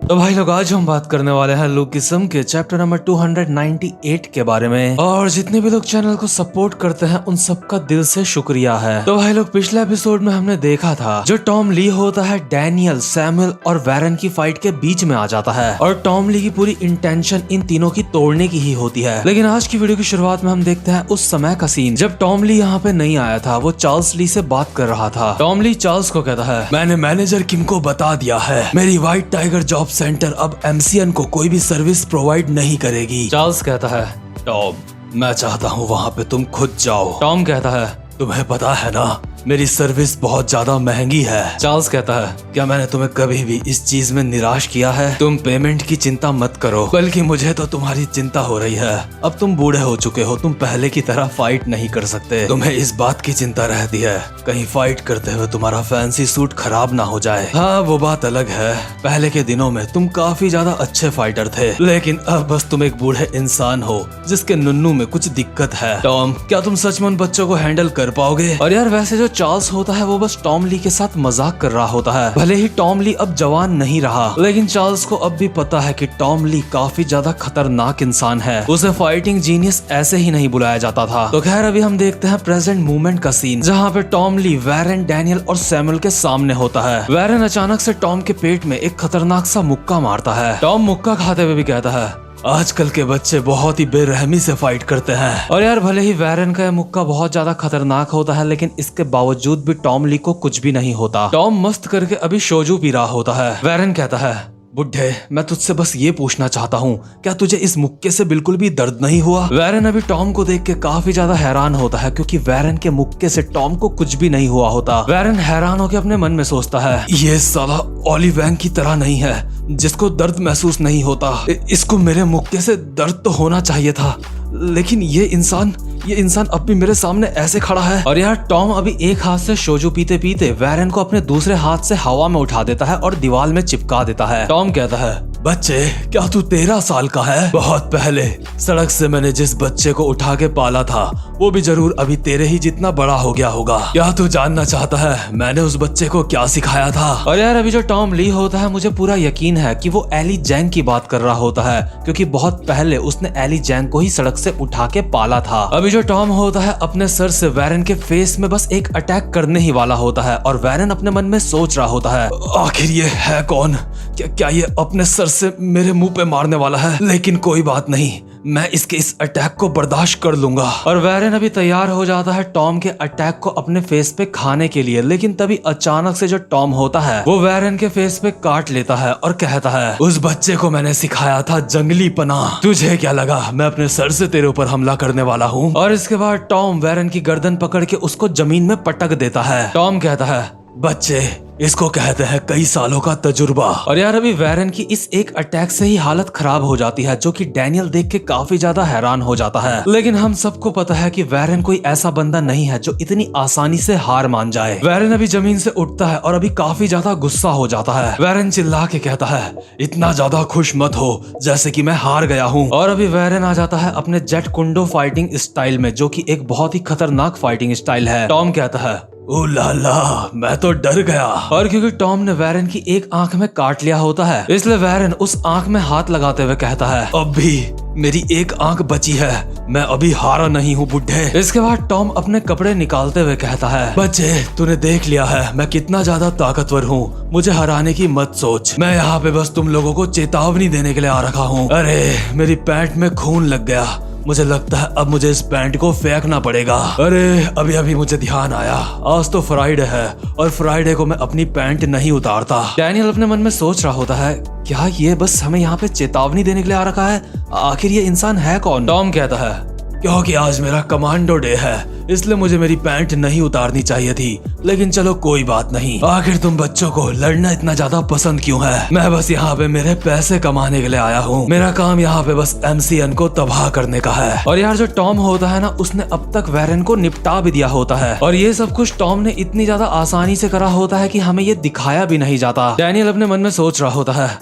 तो भाई लोग आज हम बात करने वाले हैं लुक किस्म के चैप्टर नंबर 298 के बारे में। और जितने भी लोग चैनल को सपोर्ट करते हैं उन सबका दिल से शुक्रिया है। तो भाई लोग पिछले एपिसोड में हमने देखा था जो टॉम ली होता है डैनियल, सैमुअल और वैरन की फाइट के बीच में आ जाता है और टॉम ली की पूरी इंटेंशन इन तीनों की तोड़ने की ही होती है। लेकिन आज की वीडियो की शुरुआत में हम देखते हैं उस समय का सीन जब टॉम ली यहाँ पे नहीं आया था। वो चार्ल्स ली से बात कर रहा था। टॉम ली चार्ल्स को कहता है, मैंने मैनेजर किम को बता दिया है मेरी व्हाइट टाइगर जॉब सेंटर अब एमसीएन को कोई भी सर्विस प्रोवाइड नहीं करेगी। चार्ल्स कहता है, टॉम मैं चाहता हूँ वहाँ पे तुम खुद जाओ। टॉम कहता है, तुम्हें पता है ना मेरी सर्विस बहुत ज्यादा महंगी है। चार्ल्स कहता है, क्या मैंने तुम्हें कभी भी इस चीज में निराश किया है? तुम पेमेंट की चिंता मत करो, बल्कि मुझे तो तुम्हारी चिंता हो रही है। अब तुम बूढ़े हो चुके हो, तुम पहले की तरह फाइट नहीं कर सकते। तुम्हें इस बात की चिंता रहती है कहीं फाइट करते हुए तुम्हारा फैंसी सूट खराब ना हो जाए। हाँ वो बात अलग है, पहले के दिनों में तुम काफी ज्यादा अच्छे फाइटर थे, लेकिन अब बस तुम एक बूढ़े इंसान हो जिसके नुन्नू में कुछ दिक्कत है। टॉम क्या तुम सच में उन बच्चों को हैंडल कर पाओगे? और यार वैसे जो चार्ल्स होता है वो बस टॉम ली के साथ मजाक कर रहा होता है। भले ही टॉम ली अब जवान नहीं रहा, लेकिन चार्ल्स को अब भी पता है कि टॉम ली काफी ज्यादा खतरनाक इंसान है। उसे फाइटिंग जीनियस ऐसे ही नहीं बुलाया जाता था। तो खैर अभी हम देखते हैं प्रेजेंट मूवमेंट का सीन जहाँ पे टॉम ली वैरन, डैनियल और सैमुअल के सामने होता है। वैरन अचानक से टॉम के पेट में एक खतरनाक सा मुक्का मारता है। टॉम मुक्का खाते हुए भी कहता है, आजकल के बच्चे बहुत ही बेरहमी से फाइट करते हैं। और यार भले ही वैरन का मुक्का बहुत ज्यादा खतरनाक होता है, लेकिन इसके बावजूद भी टॉम ली को कुछ भी नहीं होता। टॉम मस्त करके अभी शोजू पी रहा होता है। वैरन कहता है, बुड्ढे मैं तुझसे बस ये पूछना चाहता हूँ, क्या तुझे इस मुक्के से बिल्कुल भी दर्द नहीं हुआ? वैरन अभी टॉम को देख के काफी ज्यादा हैरान होता है, क्योंकि वैरन के मुक्के से टॉम को कुछ भी नहीं हुआ होता। वैरन हैरान होकर अपने मन में सोचता है, ये साला ओली वैंग की तरह नहीं है जिसको दर्द महसूस नहीं होता। इसको मेरे मुक्के से दर्द तो होना चाहिए था, लेकिन ये इंसान अब भी मेरे सामने ऐसे खड़ा है। और यार टॉम अभी एक हाथ से शोजू पीते पीते वैरन को अपने दूसरे हाथ से हवा में उठा देता है और दीवार में चिपका देता है। टॉम कहता है, बच्चे क्या तू 13 साल का है? बहुत पहले सड़क से मैंने जिस बच्चे को उठा के पाला था वो भी जरूर अभी तेरे ही जितना बड़ा हो गया होगा। क्या तू जानना चाहता है मैंने उस बच्चे को क्या सिखाया था? और यार अभी जो टॉम ली होता है मुझे पूरा यकीन है कि वो एली जैंग की बात कर रहा होता है, क्योंकि बहुत पहले उसने एली जैंग को ही सड़क से उठा के पाला था। अभी जो टॉम होता है अपने सर से वैरन के फेस में बस एक अटैक करने ही वाला होता है और वैरन अपने मन में सोच रहा होता है, आखिर ये है कौन? क्या ये अपने सर से मेरे मुंह पे मारने वाला है? लेकिन कोई बात नहीं, मैं इसके इस अटैक को बर्दाश्त कर लूंगा। और वैरन अभी तैयार हो जाता है टॉम के अटैक को अपने फेस पे खाने के लिए, लेकिन तभी अचानक से जो टॉम होता है वो वैरन के फेस पे काट लेता है और कहता है, उस बच्चे को मैंने सिखाया था जंगली पनाह। तुझे क्या लगा मैं अपने सर से तेरे ऊपर हमला करने वाला हूँ? और इसके बाद टॉम वैरन की गर्दन पकड़ के उसको जमीन में पटक देता है। टॉम कहता है, बच्चे इसको कहते हैं कई सालों का तजुर्बा। और यार अभी वैरन की इस एक अटैक से ही हालत खराब हो जाती है, जो कि डैनियल देख के काफी ज्यादा हैरान हो जाता है। लेकिन हम सबको पता है कि वैरन कोई ऐसा बंदा नहीं है जो इतनी आसानी से हार मान जाए। वैरन अभी जमीन से उठता है और अभी काफी ज्यादा गुस्सा हो जाता है। वैरन चिल्ला के कहता है, इतना ज्यादा खुश मत हो जैसे कि मैं हार गया हूँ। और अभी वैरन आ जाता है अपने जेट कुंडो फाइटिंग स्टाइल में, जो कि एक बहुत ही खतरनाक फाइटिंग स्टाइल है। टॉम कहता है, ओ लाला मैं तो डर गया। और क्योंकि टॉम ने वैरन की एक आंख में काट लिया होता है, इसलिए वैरन उस आंख में हाथ लगाते हुए कहता है, अब भी मेरी एक आंख बची है, मैं अभी हारा नहीं हूँ बुड्ढे। इसके बाद टॉम अपने कपड़े निकालते हुए कहता है, बच्चे तूने देख लिया है मैं कितना ज्यादा ताकतवर हूँ, मुझे हराने की मत सोच। मैं यहाँ पे बस तुम लोगों को चेतावनी देने के लिए आ रखा हूँ। अरे मेरी पैंट में खून लग गया, मुझे लगता है अब मुझे इस पैंट को फेंकना पड़ेगा। अरे अभी अभी मुझे ध्यान आया, आज तो फ्राइडे है और फ्राइडे को मैं अपनी पैंट नहीं उतारता। डैनियल अपने मन में सोच रहा होता है, क्या ये बस हमें यहाँ पे चेतावनी देने के लिए आ रखा है? आखिर ये इंसान है कौन? टॉम कहता है, क्योंकि आज मेरा कमांडो डे है इसलिए मुझे मेरी पैंट नहीं उतारनी चाहिए थी, लेकिन चलो कोई बात नहीं। आखिर तुम बच्चों को लड़ना इतना ज्यादा पसंद क्यों है? मैं बस यहाँ पे मेरे पैसे कमाने के लिए आया हूँ, मेरा काम यहाँ पे बस एमसीएन को तबाह करने का है। और यार जो टॉम होता है ना उसने अब तक वैरन को निपटा भी दिया होता है, और ये सब कुछ टॉम ने इतनी ज्यादा आसानी से करा होता है कि हमें ये दिखाया भी नहीं जाता। डैनियल अपने मन में सोच रहा होता है,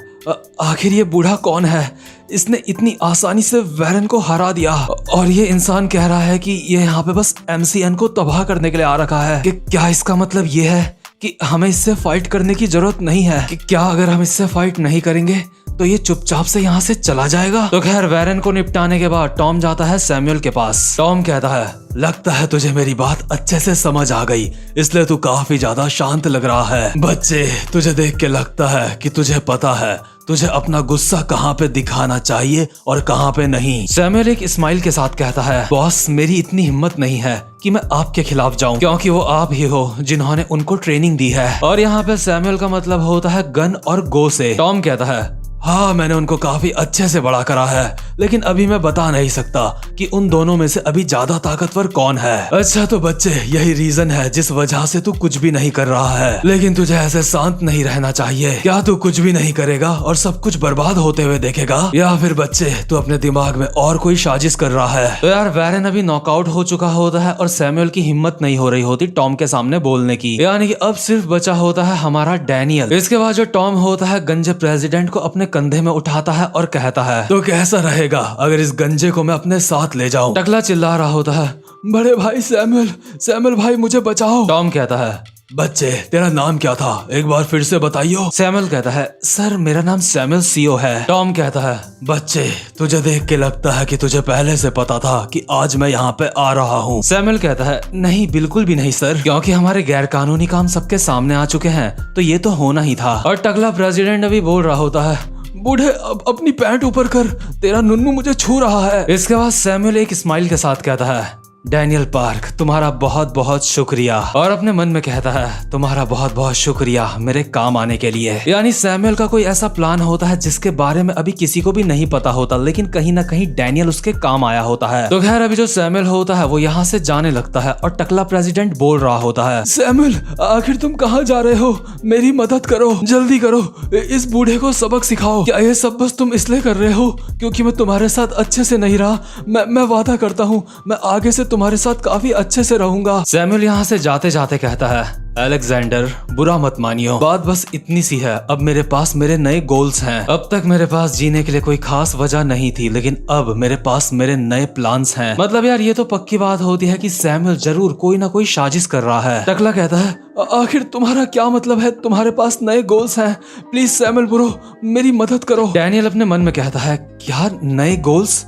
आखिर ये बूढ़ा कौन है? इसने इतनी आसानी से वैरन को हरा दिया, और ये इंसान कह रहा है कि ये यहाँ पे बस एमसीएन को तबाह करने के लिए आ रखा है। कि क्या इसका मतलब ये है कि हमें इससे फाइट करने की जरूरत नहीं है। कि क्या अगर हम इससे फाइट नहीं करेंगे तो ये चुपचाप से यहाँ से चला जाएगा। तो खैर वैरन को निपटाने के बाद टॉम जाता है सैमुअल के पास। टॉम कहता है, लगता है तुझे मेरी बात अच्छे से समझ आ गई, इसलिए तू काफी ज्यादा शांत लग रहा है। बच्चे, तुझे देख के लगता है कि तुझे पता है तुझे अपना गुस्सा कहाँ पे दिखाना चाहिए और कहाँ पे नहीं। सैमुअल एक स्माइल के साथ कहता है, बॉस मेरी इतनी हिम्मत नहीं है कि मैं आपके खिलाफ जाऊं, क्योंकि वो आप ही हो जिन्होंने उनको ट्रेनिंग दी है। और यहाँ पे सैमुअल का मतलब होता है गन और गो से। टॉम कहता है, हाँ मैंने उनको काफी अच्छे से बड़ा करा है, लेकिन अभी मैं बता नहीं सकता कि उन दोनों में से अभी ज्यादा ताकतवर कौन है। अच्छा तो बच्चे, यही रीजन है जिस वजह से तू कुछ भी नहीं कर रहा है, लेकिन तुझे ऐसे शांत नहीं रहना चाहिए। क्या तू कुछ भी नहीं करेगा और सब कुछ बर्बाद होते हुए देखेगा, या फिर बच्चे तू अपने दिमाग में और कोई साजिश कर रहा है। तो यार वैरन अभी नॉकआउट हो चुका होता है और सैमुअल की हिम्मत नहीं हो रही होती टॉम के सामने बोलने की, यानी कि अब सिर्फ बचा होता है हमारा डैनियल। इसके बाद जो टॉम होता है गंजे प्रेसिडेंट को अपने कंधे में उठाता है और कहता है, तो कैसा रहेगा अगर इस गंजे को मैं अपने साथ ले जाऊं। टकला चिल्ला रहा होता है, बड़े भाई सैमुअल, सैमुअल भाई मुझे बचाओ। टॉम कहता है, बच्चे तेरा नाम क्या था, एक बार फिर से बताइयो। सैमुअल कहता है, सर मेरा नाम सैमुअल सीओ है। टॉम कहता है, बच्चे तुझे देख के लगता है कि तुझे पहले से पता था कि आज मैं यहाँ पे आ रहा हूँ। सैमुअल कहता है, नहीं बिल्कुल भी नहीं सर, क्योंकि हमारे गैर कानूनी काम सबके सामने आ चुके हैं, तो ये तो होना ही था। और टकला प्रेसिडेंट अभी बोल रहा होता है, बूढ़े अब अपनी पैंट ऊपर कर, तेरा नुन्नू मुझे छू रहा है। इसके बाद सैमुअल एक स्माइल के साथ कहता है, डैनियल पार्क तुम्हारा बहुत बहुत शुक्रिया। और अपने मन में कहता है, तुम्हारा बहुत बहुत शुक्रिया मेरे काम आने के लिए। यानी सैमुअल का कोई ऐसा प्लान होता है जिसके बारे में अभी किसी को भी नहीं पता होता, लेकिन कहीं ना कहीं डैनियल उसके काम आया होता है। तो खैर अभी जो सैमुअल होता है वो यहाँ से जाने लगता है और टकला प्रेसिडेंट बोल रहा होता है, सैमुअल आखिर तुम कहाँ जा रहे हो, मेरी मदद करो, जल्दी करो, इस बूढ़े को सबक सिखाओ। क्या ये सब बस तुम इसलिए कर रहे हो क्योंकि मैं तुम्हारे साथ अच्छे से नहीं रहा? मैं वादा करता हूँ मैं आगे से तुम्हारे साथ काफी अच्छे से रहूंगा। सैमुअल यहाँ से जाते जाते कहता है, अलेक्जेंडर बुरा मत मानियो, बात बस इतनी सी है, अब मेरे पास मेरे नए गोल्स हैं। अब तक मेरे पास जीने के लिए कोई खास वजह नहीं थी, लेकिन अब मेरे पास मेरे नए प्लान्स हैं। मतलब यार ये तो पक्की बात होती है कि सैमुअल जरूर कोई ना कोई साजिश कर रहा है। टकला कहता है, आखिर तुम्हारा क्या मतलब है, तुम्हारे पास नए गोल्स हैं, प्लीज सैमुअल ब्रो मेरी मदद करो। डैनियल अपने मन में कहता है, क्या नए गोल्स,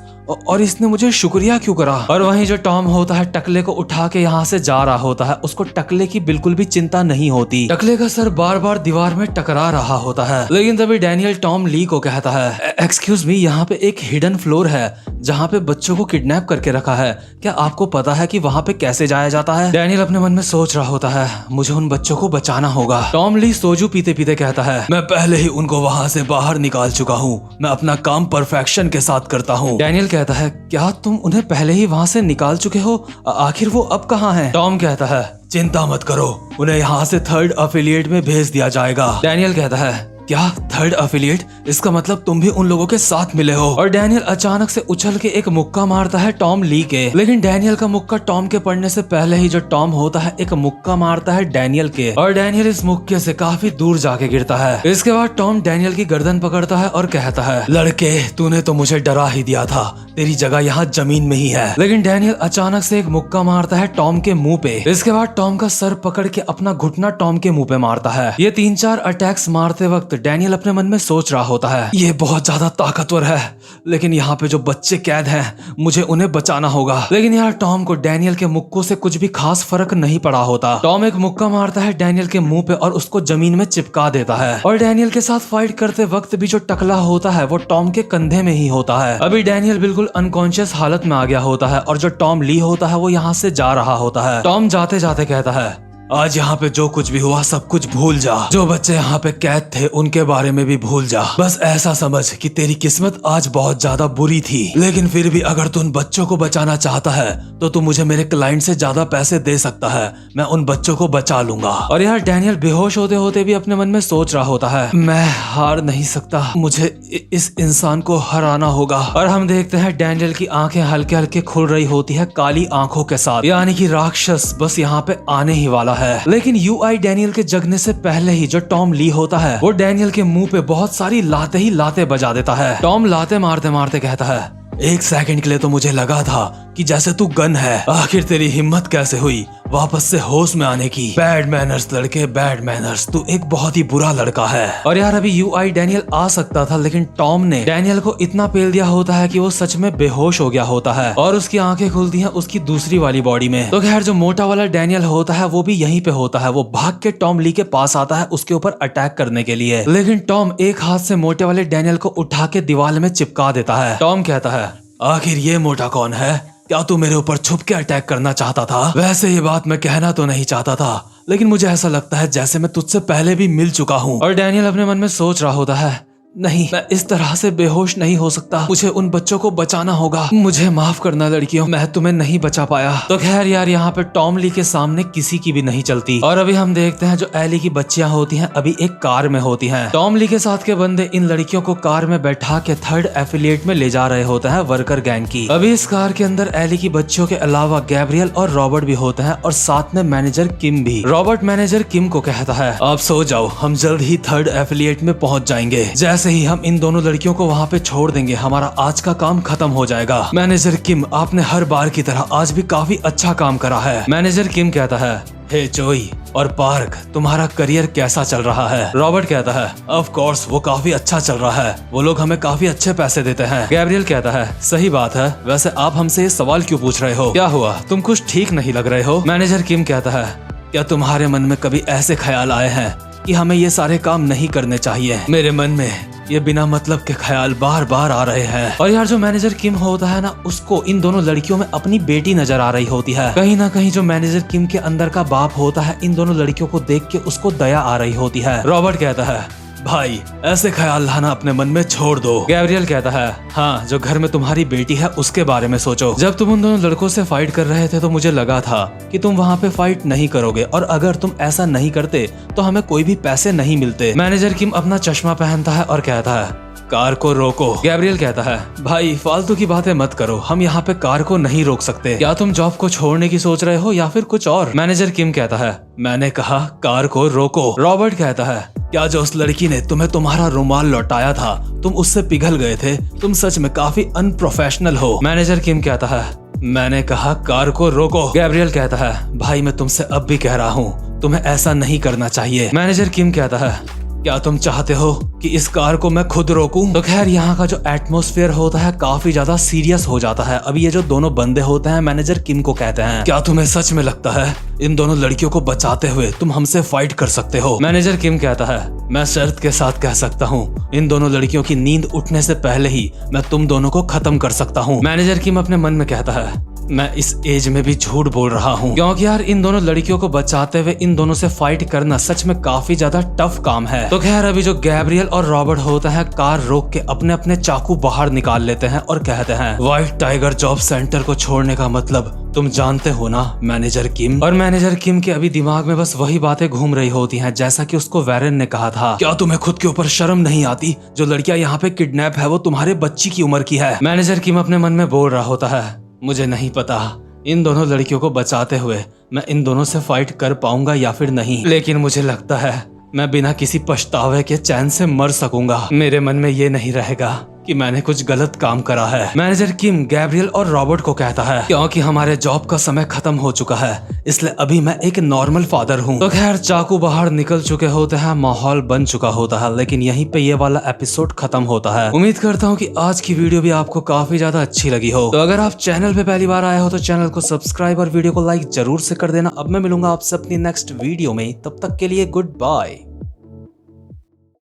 और इसने मुझे शुक्रिया क्यों करा। और वहीं जो टॉम होता है टकले को उठा के यहाँ से जा रहा होता है, उसको टकले की बिल्कुल भी चिंता नहीं होती। टकले का सर बार बार दीवार में टकरा रहा होता है, लेकिन तभी डैनियल टॉम ली को कहता है, एक्सक्यूज मी, यहाँ पे एक हिडन फ्लोर है जहाँ पे बच्चों को किडनैप करके रखा है, क्या आपको पता है कि वहाँ पे कैसे जाया जाता है? डैनियल अपने मन में सोच रहा होता है, मुझे उन बच्चों को बचाना होगा। टॉम ली सोजू पीते पीते कहता है, मैं पहले ही उनको वहाँ से बाहर निकाल चुका हूँ, मैं अपना काम परफेक्शन के साथ करता हूँ। डैनियल कहता है, क्या तुम उन्हें पहले ही वहाँ से निकाल चुके हो? आखिर वो अब कहाँ हैं? टॉम कहता है, चिंता मत करो, उन्हें यहाँ से थर्ड अफिलिएट में भेज दिया जाएगा। डैनियल कहता है, क्या थर्ड अफिलिएट? इसका मतलब तुम भी उन लोगों के साथ मिले हो। और डैनियल अचानक से उछल के एक मुक्का मारता है टॉम ली के, लेकिन डैनियल का मुक्का टॉम के पड़ने से पहले ही जो टॉम होता है एक मुक्का मारता है डैनियल के, और डैनियल इस मुक्के से काफी दूर जाके गिरता है। इसके बाद टॉम डैनियल की गर्दन पकड़ता है और कहता है, लड़के तूने तो मुझे डरा ही दिया था, तेरी जगह यहाँ जमीन में ही है। लेकिन डैनियल अचानक से एक मुक्का मारता है टॉम के मुंह पे। इसके बाद टॉम का सर पकड़ के अपना घुटना टॉम के मुंह पे मारता है। ये 3-4 अटैक्स मारते वक्त डैनियल अपने मन में सोच रहा होता है, ये बहुत ज्यादा ताकतवर है, लेकिन यहाँ पे जो बच्चे कैद हैं मुझे उन्हें बचाना होगा। लेकिन यार टॉम को डैनियल के मुक्कों से कुछ भी खास फर्क नहीं पड़ा होता। टॉम एक मुक्का मारता है डैनियल के मुंह पे और उसको जमीन में चिपका देता है। और डैनियल के साथ फाइट करते वक्त भी जो टकला होता है वो टॉम के कंधे में ही होता है। अभी डैनियल बिल्कुल अनकॉन्शियस हालत में आ गया होता है और जो टॉम ली होता है वो यहाँ से जा रहा होता है। टॉम जाते जाते कहता है, आज यहाँ पे जो कुछ भी हुआ सब कुछ भूल जा, जो बच्चे यहाँ पे कैद थे उनके बारे में भी भूल जा, बस ऐसा समझ कि तेरी किस्मत आज बहुत ज्यादा बुरी थी, लेकिन फिर भी अगर तू उन बच्चों को बचाना चाहता है तो तू मुझे मेरे क्लाइंट से ज्यादा पैसे दे सकता है, मैं उन बच्चों को बचा लूंगा। और यार डैनियल बेहोश होते होते भी अपने मन में सोच रहा होता है, मैं हार नहीं सकता, मुझे इस इंसान को हराना होगा। और हम देखते हैं डैनियल की आंखें हल्के हल्के खुल रही होती है काली आंखों के साथ, यानी कि राक्षस बस यहाँ पे आने ही वाला है। लेकिन यूआई डैनियल के जगने से पहले ही जो टॉम ली होता है वो डैनियल के मुंह पे बहुत सारी लाते ही लाते बजा देता है। टॉम लाते मारते मारते कहता है, एक सेकंड के लिए तो मुझे लगा था कि जैसे तू गन है। आखिर तेरी हिम्मत कैसे हुई वापस से होश में आने की? बैड मैनर्स लड़के, बैड मैनर्स। तू एक बहुत ही बुरा लड़का है। और यार अभी यूआई डैनियल आ सकता था, लेकिन टॉम ने डैनियल को इतना पेल दिया होता है कि वो सच में बेहोश हो गया होता है और उसकी आंखें खुलती हैं उसकी दूसरी वाली बॉडी में। तो खैर जो मोटा वाला डैनियल होता है वो भी यहीं पे होता है। वो भाग के टॉम ली के पास आता है उसके ऊपर अटैक करने के लिए, लेकिन टॉम एक हाथ से मोटे वाले डैनियल को उठा के दीवार में चिपका देता है। टॉम कहता है, आखिर ये मोटा कौन है? क्या तू मेरे ऊपर छुप के अटैक करना चाहता था? वैसे ये बात मैं कहना तो नहीं चाहता था, लेकिन मुझे ऐसा लगता है जैसे मैं तुझसे पहले भी मिल चुका हूँ। और डैनियल अपने मन में सोच रहा होता है, नहीं, मैं इस तरह से बेहोश नहीं हो सकता, मुझे उन बच्चों को बचाना होगा। मुझे माफ करना लड़कियों, मैं तुम्हें नहीं बचा पाया। तो खैर यार यहाँ पे टॉम ली के सामने किसी की भी नहीं चलती। और अभी हम देखते हैं जो एली की बच्चियां होती हैं अभी एक कार में होती हैं। टॉम ली के साथ के बंदे इन लड़कियों को कार में बैठा के थर्ड एफिलिएट में ले जा रहे होते हैं वर्कर गैंग की। अभी इस कार के अंदर एली की बच्चियों के अलावा गैब्रियल और रॉबर्ट भी होते हैं और साथ में मैनेजर किम भी। रॉबर्ट मैनेजर किम को कहता है, आप सो जाओ, हम जल्द ही थर्ड एफिलिएट में पहुंच जाएंगे। जैसे ही हम इन दोनों लड़कियों को वहाँ पे छोड़ देंगे हमारा आज का काम खत्म हो जाएगा। मैनेजर किम, आपने हर बार की तरह आज भी काफी अच्छा काम करा है। मैनेजर किम कहता है, हे जोई और पार्क, तुम्हारा करियर कैसा चल रहा है? रॉबर्ट कहता है, ऑफ कोर्स वो काफी अच्छा चल रहा है, वो लोग हमें काफी अच्छे पैसे देते हैं। गैब्रियल कहता है, सही बात है, वैसे आप हमसे ये सवाल क्यों पूछ रहे हो? क्या हुआ, तुम कुछ ठीक नहीं लग रहे हो? मैनेजर किम कहता है, क्या तुम्हारे मन में कभी ऐसे ख्याल आए हैं कि हमें ये सारे काम नहीं करने चाहिए? मेरे मन में ये बिना मतलब के ख्याल बार बार आ रहे हैं। और यार जो मैनेजर किम होता है ना, उसको इन दोनों लड़कियों में अपनी बेटी नजर आ रही होती है। कहीं ना कहीं जो मैनेजर किम के अंदर का बाप होता है इन दोनों लड़कियों को देख के उसको दया आ रही होती है। रॉबर्ट कहता है, भाई ऐसे ख्याल लाना अपने मन में छोड़ दो। गैब्रियल कहता है, हाँ, जो घर में तुम्हारी बेटी है उसके बारे में सोचो। जब तुम उन दोनों लड़कों से फाइट कर रहे थे तो मुझे लगा था कि तुम वहाँ पे फाइट नहीं करोगे, और अगर तुम ऐसा नहीं करते तो हमें कोई भी पैसे नहीं मिलते। मैनेजर किम अपना चश्मा पहनता है और कहता है, कार को रोको। गैब्रियल कहता है, भाई फालतू की बातें मत करो, हम यहाँ पे कार को नहीं रोक सकते। क्या तुम जॉब को छोड़ने की सोच रहे हो या फिर कुछ और? मैनेजर किम कहता है, मैंने कहा कार को रोको। रॉबर्ट कहता है, क्या जो उस लड़की ने तुम्हें तुम्हारा रुमाल लौटाया था तुम उससे पिघल गए थे? तुम सच में काफी अनप्रोफेशनल हो। मैनेजर किम कहता है, मैंने कहा कार को रोको। गैब्रियल कहता है, भाई मैं तुमसे अब भी कह रहा हूँ, तुम्हें ऐसा नहीं करना चाहिए। मैनेजर किम कहता है, क्या तुम चाहते हो कि इस कार को मैं खुद रोकूं? तो खैर यहाँ का जो एटमॉस्फेयर होता है काफी ज्यादा सीरियस हो जाता है। अभी ये जो दोनों बंदे होते हैं मैनेजर किम को कहते हैं, क्या तुम्हें सच में लगता है इन दोनों लड़कियों को बचाते हुए तुम हमसे फाइट कर सकते हो? मैनेजर किम कहता है, मैं शर्त के साथ कह सकता हूँ, इन दोनों लड़कियों की नींद उठने से पहले ही मैं तुम दोनों को खत्म कर सकता हूँ। मैनेजर किम अपने मन में कहता है, मैं इस एज में भी झूठ बोल रहा हूँ, क्योंकि यार इन दोनों लड़कियों को बचाते हुए इन दोनों से फाइट करना सच में काफी ज्यादा टफ काम है। तो खैर अभी जो गैब्रियल और रॉबर्ट होता है कार रोक के अपने अपने चाकू बाहर निकाल लेते हैं और कहते हैं, व्हाइट टाइगर जॉब सेंटर को छोड़ने का मतलब तुम जानते हो ना मैनेजर किम? और मैनेजर किम के अभी दिमाग में बस वही बातें घूम रही होती हैं जैसा कि उसको वैरन ने कहा था। क्या तुम्हें खुद के ऊपर शर्म नहीं आती? जो लड़कियां यहाँ पे किडनैप है वो तुम्हारे बच्ची की उम्र की है। मैनेजर किम अपने मन में बोल रहा होता है, मुझे नहीं पता इन दोनों लड़कियों को बचाते हुए मैं इन दोनों से फाइट कर पाऊंगा या फिर नहीं, लेकिन मुझे लगता है मैं बिना किसी पछतावे के चैन से मर सकूंगा। मेरे मन में ये नहीं रहेगा कि मैंने कुछ गलत काम करा है। मैनेजर किम गैब्रियल और रॉबर्ट को कहता है, क्योंकि हमारे जॉब का समय खत्म हो चुका है इसलिए अभी मैं एक नॉर्मल फादर हूँ। तो खैर चाकू बाहर निकल चुके होते हैं, माहौल बन चुका होता है, लेकिन यहीं पे ये वाला एपिसोड खत्म होता है। उम्मीद करता हूँ कि आज की वीडियो भी आपको काफी ज्यादा अच्छी लगी हो। तो अगर आप चैनल पे पहली बार आए हो तो चैनल को सब्सक्राइब और वीडियो को लाइक जरूर से कर देना। अब मैं मिलूंगा आपसे अपनी नेक्स्ट वीडियो में, तब तक के लिए गुड बाय।